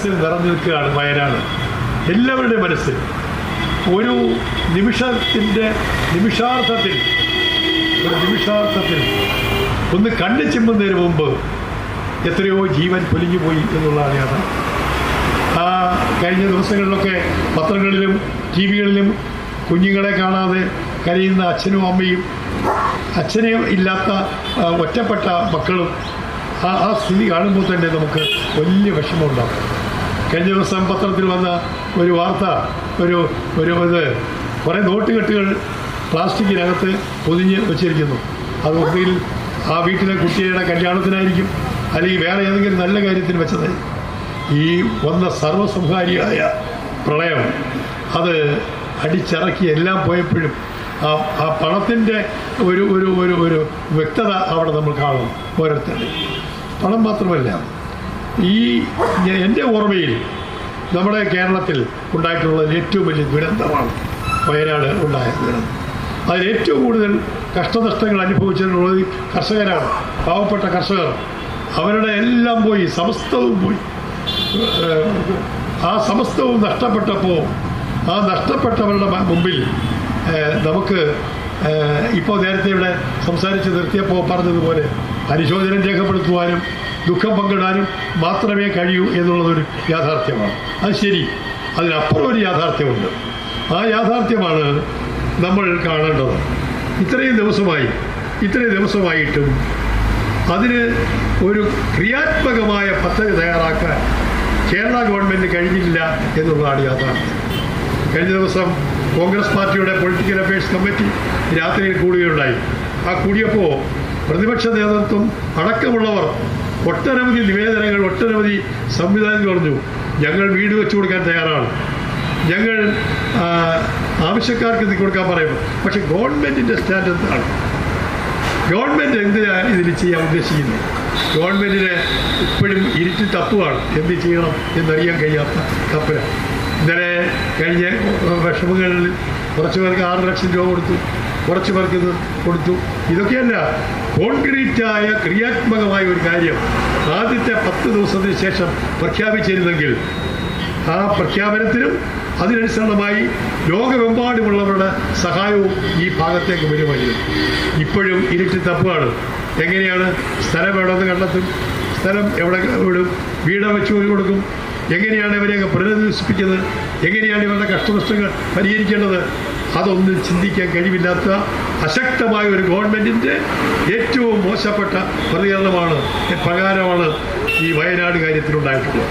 മനസ്സിൽ നിറഞ്ഞു നിൽക്കുകയാണ് വയനാട്. എല്ലാവരുടെയും മനസ്സിൽ ഒരു നിമിഷാർത്ഥത്തിൽ ഒന്ന് കണ്ണു ചിമ്മുന്നതിന് മുമ്പ് എത്രയോ ജീവൻ പൊലിഞ്ഞു പോയി എന്നുള്ളതാണ് യാഥാർത്ഥ്യം. കഴിഞ്ഞ ദിവസങ്ങളിലൊക്കെ പത്രങ്ങളിലും ടി വികളിലും കുഞ്ഞുങ്ങളെ കാണാതെ കരയുന്ന അച്ഛനും അമ്മയും അച്ഛനെയും ഇല്ലാത്ത ഒറ്റപ്പെട്ട മക്കളും ആ സ്ഥിതി കാണുമ്പോൾ തന്നെ നമുക്ക് വലിയ വിഷമമുണ്ടാകും. കഴിഞ്ഞ ദിവസം പത്രത്തിൽ വന്ന ഒരു വാർത്ത, ഇത് കുറേ നോട്ടുകെട്ടുകൾ പ്ലാസ്റ്റിക്കിനകത്ത് പൊതിഞ്ഞ് വെച്ചിരിക്കുന്നു. അത് ഒന്നുകിൽ ആ വീട്ടിലെ കുട്ടിയുടെ കല്യാണത്തിനായിരിക്കും, അല്ലെങ്കിൽ വേറെ ഏതെങ്കിലും നല്ല കാര്യത്തിന് വെച്ചതായിരിക്കും. ഈ വന്ന സർവ്വസംഹാരിയായ പ്രളയം അത് അടിച്ചിറക്കി എല്ലാം പോയപ്പോഴും ആ പണത്തിൻ്റെ ഒരു വ്യക്തത അവിടെ നമ്മൾ കാണണം. ഓരോരുത്തരുടെയും പണം മാത്രമല്ല, എൻ്റെ ഓർമ്മയിൽ നമ്മുടെ കേരളത്തിൽ ഉണ്ടായിട്ടുള്ള ഏറ്റവും വലിയ ദുരന്തമാണ് വയനാട് ഉണ്ടായ ദുരന്തം. അതിൽ ഏറ്റവും കൂടുതൽ കഷ്ടനഷ്ടങ്ങൾ അനുഭവിച്ചിട്ടുള്ളത് കർഷകരാണ്. പാവപ്പെട്ട കർഷകർ, അവരുടെ എല്ലാം പോയി, സമസ്തവും പോയി. ആ സമസ്തവും നഷ്ടപ്പെട്ടപ്പോൾ ആ നഷ്ടപ്പെട്ടവരുടെ മുമ്പിൽ നമുക്ക് ഇപ്പോൾ നേരത്തെ ഇവിടെ സംസാരിച്ച് നിർത്തിയപ്പോൾ പറഞ്ഞതുപോലെ അനുശോചനം രേഖപ്പെടുത്തുവാനും ദുഃഖം പങ്കിടാനും മാത്രമേ കഴിയൂ എന്നുള്ളതൊരു യാഥാർത്ഥ്യമാണ്. അത് ശരി. അതിനപ്പുറം ഒരു യാഥാർത്ഥ്യമുണ്ട്. ആ യാഥാർത്ഥ്യമാണ് നമ്മൾ കാണേണ്ടത്. ഇത്രയും ദിവസമായിട്ടും അതിന് ഒരു ക്രിയാത്മകമായ പദ്ധതി തയ്യാറാക്കാൻ കേരള ഗവൺമെൻറ് കഴിഞ്ഞില്ല എന്നുള്ളതാണ് യാഥാർത്ഥ്യം. കഴിഞ്ഞ ദിവസം കോൺഗ്രസ് പാർട്ടിയുടെ പൊളിറ്റിക്കൽ അഫയേഴ്സ് കമ്മിറ്റി രാത്രിയിൽ കൂടുകയുണ്ടായി. ആ കൂടിയപ്പോൾ പ്രതിപക്ഷ നേതൃത്വം അടക്കമുള്ളവർ ഒട്ടനവധി നിവേദനങ്ങൾ, ഒട്ടനവധി സംവിധാനങ്ങൾ പറഞ്ഞു. ഞങ്ങൾ വീട് വെച്ചു കൊടുക്കാൻ തയ്യാറാണ്, ഞങ്ങൾ ആവശ്യക്കാർക്ക് ഇത് കൊടുക്കാൻ പറയും. പക്ഷെ ഗവൺമെൻറ്റിൻ്റെ സ്റ്റാൻഡ് എന്താണ്? ഗവൺമെൻറ് എന്തിനാണ് ഇതിൽ ചെയ്യാൻ ഉദ്ദേശിക്കുന്നത്? ഗവൺമെൻറ്റിന് ഇപ്പോഴും ഇരുട്ടി തപ്പുകയാണ്, എന്ത് ചെയ്യണം എന്നറിയാൻ കഴിയാത്ത തപ്പലാണ്. ഇന്നലെ കഴിഞ്ഞ വിഷമങ്ങളിൽ കുറച്ച് പേർക്ക് 6 ലക്ഷം രൂപ കൊടുത്തു, കുറച്ച് പേർക്ക് ഇത് കൊടുത്തു. ഇതൊക്കെയല്ല, കോൺക്രീറ്റായ ക്രിയാത്മകമായ ഒരു കാര്യം ആദ്യത്തെ 10 ദിവസത്തിന് ശേഷം പ്രഖ്യാപിച്ചിരുന്നെങ്കിൽ ആ പ്രഖ്യാപനത്തിനും അതിനനുസരണമായി ലോകമെമ്പാടുമുള്ളവരുടെ സഹായവും ഈ ഭാഗത്തേക്ക് വരുമായിരുന്നു. ഇപ്പോഴും ഇരുട്ടി തപ്പുകയാണ്. എങ്ങനെയാണ് സ്ഥലം എവിടെന്ന് കണ്ടെത്തും? സ്ഥലം എവിടെ വിടും? വീട് വെച്ച് കൊടുക്കും? എങ്ങനെയാണ് ഇവരെയൊക്കെ പുനരധിവസിപ്പിക്കുന്നത്? എങ്ങനെയാണ് ഇവരുടെ കഷ്ടനഷ്ടങ്ങൾ പരിഹരിക്കേണ്ടത്? അതൊന്നും ചിന്തിക്കാൻ കഴിവില്ലാത്ത അശക്തമായ ഒരു ഗവൺമെൻറ്റിൻ്റെ ഏറ്റവും മോശപ്പെട്ട പ്രതികരണമാണ്, പ്രകാരമാണ് ഈ വയനാട് കാര്യത്തിലുണ്ടായിട്ടുള്ളത്.